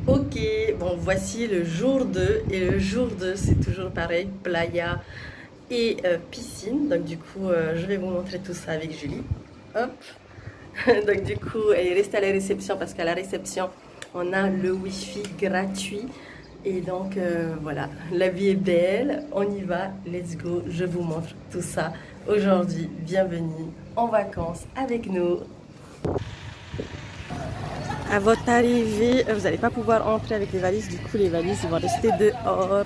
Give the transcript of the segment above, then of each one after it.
Ok, bon voici le jour 2 et le jour 2 c'est toujours pareil, playa et piscine. Donc du coup je vais vous montrer tout ça avec Julie. Hop. Donc du coup elle est restée à la réception parce qu'à la réception on a le wifi gratuit. Et donc voilà, la vie est belle, on y va, let's go, je vous montre tout ça aujourd'hui. Bienvenue en vacances avec nous. À votre arrivée, vous n'allez pas pouvoir entrer avec les valises, du coup les valises vont rester dehors.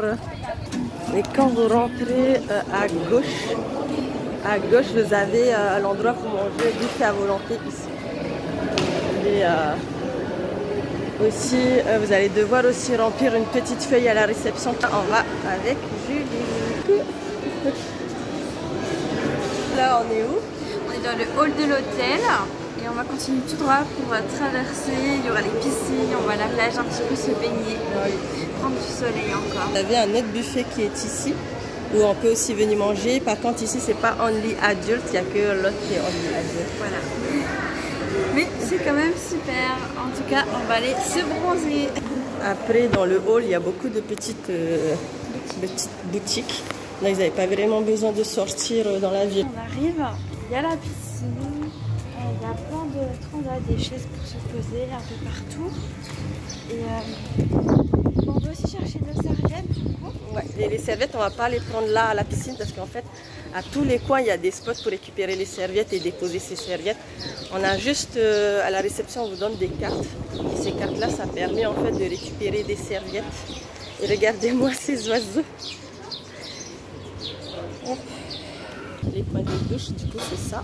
Et quand vous rentrez à gauche vous avez l'endroit pour manger buffet à volonté ici. Et aussi, vous allez devoir aussi remplir une petite feuille à la réception. On va avec Julie. Là on est où? On est dans le hall de l'hôtel. Et on va continuer tout droit pour traverser, il y aura les piscines, on va à la plage un petit peu se baigner, prendre du soleil encore. Vous avez un autre buffet qui est ici, où on peut aussi venir manger. Par contre ici c'est pas only adulte, il n'y a que l'autre qui est only adulte. Voilà. Mais c'est quand même super, en tout cas on va aller se bronzer. Après dans le hall il y a beaucoup de petites boutiques. Là ils n'avaient pas vraiment besoin de sortir dans la ville. On arrive, il y a la piscine. Il y a plein de transats, des chaises pour se poser un peu partout. Et on va aussi chercher nos serviettes du coup. Ouais, et les serviettes, on va pas les prendre là à la piscine parce qu'en fait, à tous les coins, il y a des spots pour récupérer les serviettes et déposer ces serviettes. On a juste à la réception, on vous donne des cartes. Et ces cartes-là, ça permet en fait de récupérer des serviettes. Et regardez-moi ces oiseaux. Les points de douche, du coup, c'est ça.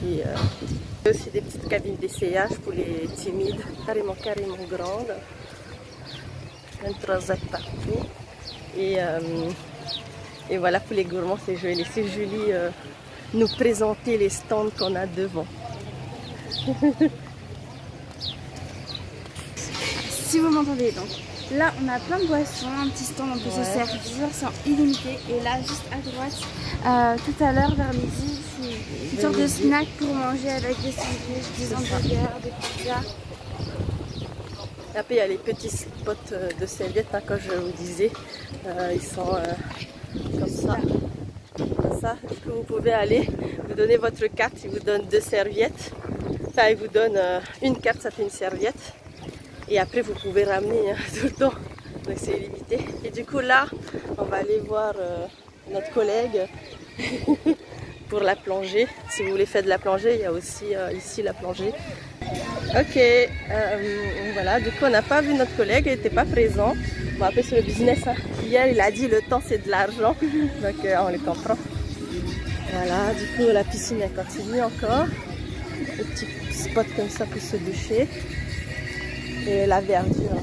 Et aussi des petites cabines d'essayage pour les timides, carrément grandes. Un transat partout. Et voilà, pour les gourmands, je vais laisser Julie nous présenter les stands qu'on a devant. Si vous m'entendez, donc là on a plein de boissons, un petit stand, on peut se servir, c'est illimité. Et là, juste à droite, tout à l'heure vers midi, c'est une sorte de snack pour manger avec des sandwichs, des hamburgers, des pizzas. Après, il y a les petits spots de serviettes, hein, comme je vous disais, ils sont comme ça. Comme ça, que vous pouvez aller, vous donnez votre carte, ils vous donnent 2 serviettes. Enfin, ils vous donnent une carte, ça fait une serviette. Et après, vous pouvez ramener tout le temps. Donc, c'est illimité. Et du coup, là, on va aller voir notre collègue pour la plongée. Si vous voulez faire de la plongée, il y a aussi ici la plongée. Ok, voilà, du coup on n'a pas vu notre collègue, il n'était pas présent. Bon, après c'est le business, hein. Hier il a dit le temps c'est de l'argent, donc on le comprend. Voilà, du coup la piscine elle continue encore. Des petits spots comme ça pour se doucher. Et la verdure.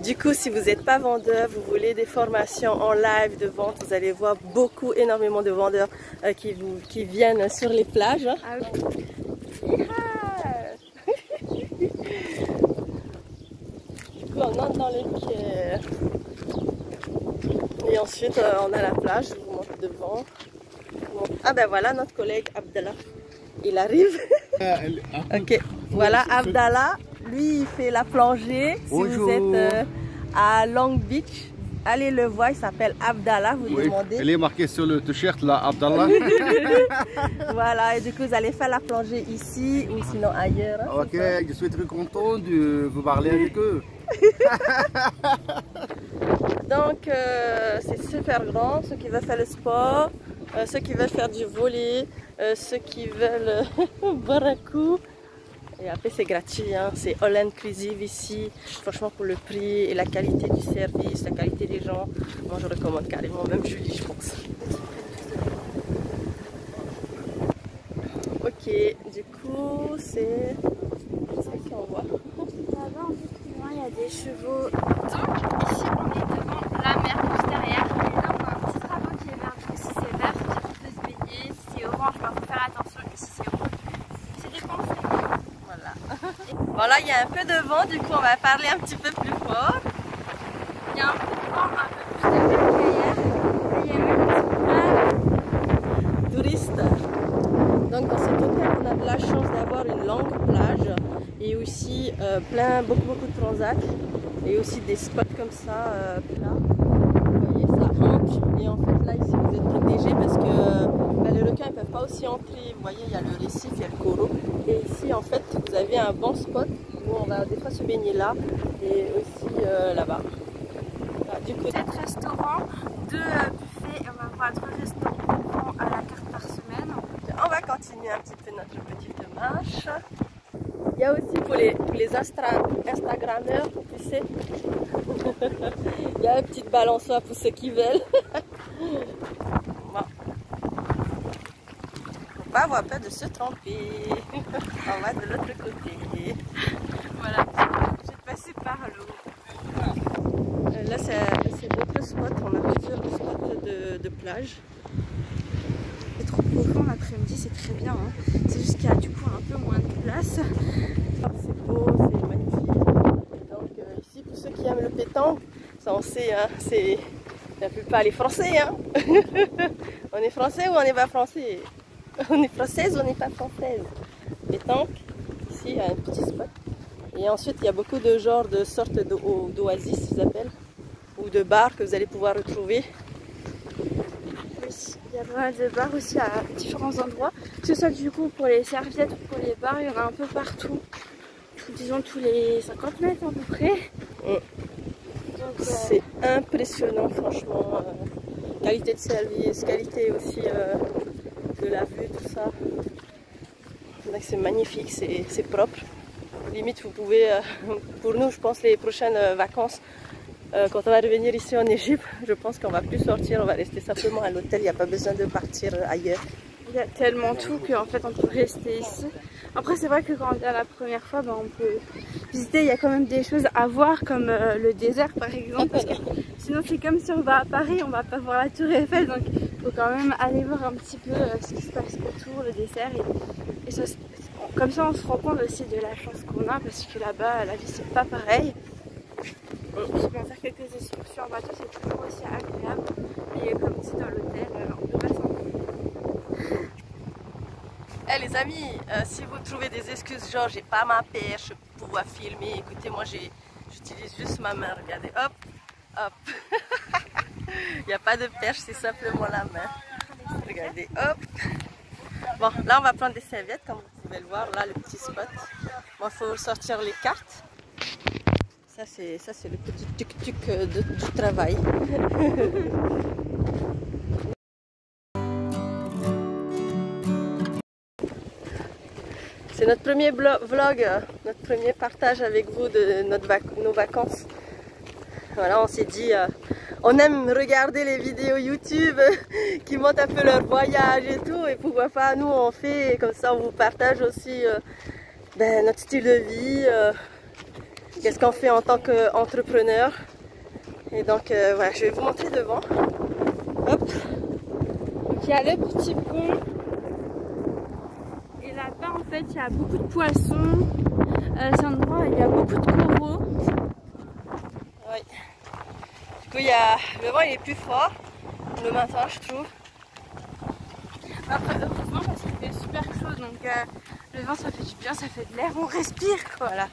Du coup, si vous n'êtes pas vendeur, vous voulez des formations en live de vente, vous allez voir énormément de vendeurs qui viennent sur les plages. Ah oui. Du coup, on entre dans les pierres. Et ensuite, on a la plage. Je vous montre devant. Ah ben voilà, notre collègue Abdallah. Il arrive. Ok, voilà Abdallah. Lui, il fait la plongée. Bonjour. Si vous êtes à Long Beach, allez le voir. Il s'appelle Abdallah. Vous demandez. Elle est marquée sur le t-shirt là, Abdallah. Voilà, et du coup, vous allez faire la plongée ici ou sinon ailleurs. Hein, Ok, je suis très content de vous parler avec eux. Donc, c'est super grand. Ceux qui veulent faire le sport, ceux qui veulent faire du volley, ceux qui veulent boire un coup. Et après c'est gratuit, hein. C'est all inclusive ici. Franchement pour le prix et la qualité du service, la qualité des gens, moi je recommande carrément, même Julie je pense. Ok, du coup c'est ce qu'on voit. Là-bas un peu plus loin il y a des chevaux. Donc ici on est devant la mer juste derrière. Et là on a un petit drapeau qui est vert. Donc si c'est vert, on peut se baigner. Si c'est orange, il faut faire attention. Et si c'est rouge, c'est déconseillé. Bon là il y a un peu de vent, du coup on va parler un petit peu plus fort. Il y a un peu de vent, un peu plus de vent qu'hier. Et il y a même un petit Touristes. Donc dans cet hôtel on a de la chance d'avoir une longue plage. et aussi beaucoup de transats et aussi des spots comme ça plats. Vous voyez, ça entre et en fait là ici vous êtes protégé parce que les requins ne peuvent pas aussi entrer. Vous voyez, il y a le récif, il y a le coraux et ici en fait vous avez un bon spot où on va des fois se baigner là et aussi là-bas. Voilà, du coup, 7 restaurants, 2 buffets et on va avoir 3 restaurants à la carte par semaine. on va continuer un petit peu notre petite marche. Il y a aussi pour les Instagrammeurs, tu sais. Il y a une petite balançoire pour ceux qui veulent. Bon. Faut pas avoir peur de se tromper. On va de l'autre côté. Voilà, je vais passer par l'eau. Là c'est d'autres spots, on a plusieurs spots de plage. C'est trop profond l'après-midi, c'est très bien. Hein. C'est juste qu'il y a du coup un peu moins de place. C'est beau, c'est magnifique. Donc ici, pour ceux qui aiment le pétanque, ça on sait, hein, c'est la plupart les Français. Hein. On est français ou on n'est pas français? On est française ou on n'est pas française? Pétanque, ici il y a un petit spot. Et ensuite il y a beaucoup de genres de sortes d'oasis, ils appellent, ou de bars que vous allez pouvoir retrouver. Il y a pas mal de bars aussi à différents endroits. Que ce soit du coup pour les serviettes ou pour les bars, il y en a un peu partout. Disons tous les 50 mètres à peu près. C'est impressionnant franchement. Qualité de service, qualité aussi de la vue, tout ça. C'est magnifique, c'est propre. Limite vous pouvez, pour nous je pense les prochaines vacances, quand on va revenir ici en Égypte, je pense qu'on va plus sortir, on va rester simplement à l'hôtel, il n'y a pas besoin de partir ailleurs. Il y a tellement tout qu'en fait on peut rester ici. Après c'est vrai que quand on vient la première fois, on peut visiter, il y a quand même des choses à voir comme le désert par exemple. Parce que sinon c'est comme si on va à Paris, on va pas voir la tour Eiffel, donc il faut quand même aller voir un petit peu ce qui se passe autour, le désert. Et ça, comme ça on se rend compte aussi de la chance qu'on a parce que là-bas la vie c'est pas pareil. Faire quelques excursions en bateau c'est toujours aussi agréable et comme dit dans l'hôtel on peut pas s'en les amis, si vous trouvez des excuses genre j'ai pas ma perche pour pouvoir filmer, écoutez moi j'utilise juste ma main, regardez, hop, hop. Il n'y a pas de perche, c'est simplement la main. Regardez, hop. Bon, là on va prendre des serviettes comme vous pouvez le voir, là le petit spot. Bon, il faut sortir les cartes. Ça c'est le petit tuk-tuk du travail. C'est notre premier vlog, notre premier partage avec vous de nos vacances. Voilà, on s'est dit, on aime regarder les vidéos YouTube qui montrent un peu leur voyage et tout, et pourquoi pas nous on fait, et comme ça on vous partage aussi notre style de vie, qu'est-ce qu'on fait en tant qu'entrepreneur. Et donc voilà, je vais vous montrer devant. Hop. Donc il y a le petit pont. Et là-bas en fait il y a beaucoup de poissons. C'est un endroit où il y a beaucoup de coraux. Oui. Du coup le vent il est plus fort le matin je trouve. Après heureusement parce qu'il fait super chaud donc le vent ça fait du bien, ça fait de l'air, on respire quoi. Voilà.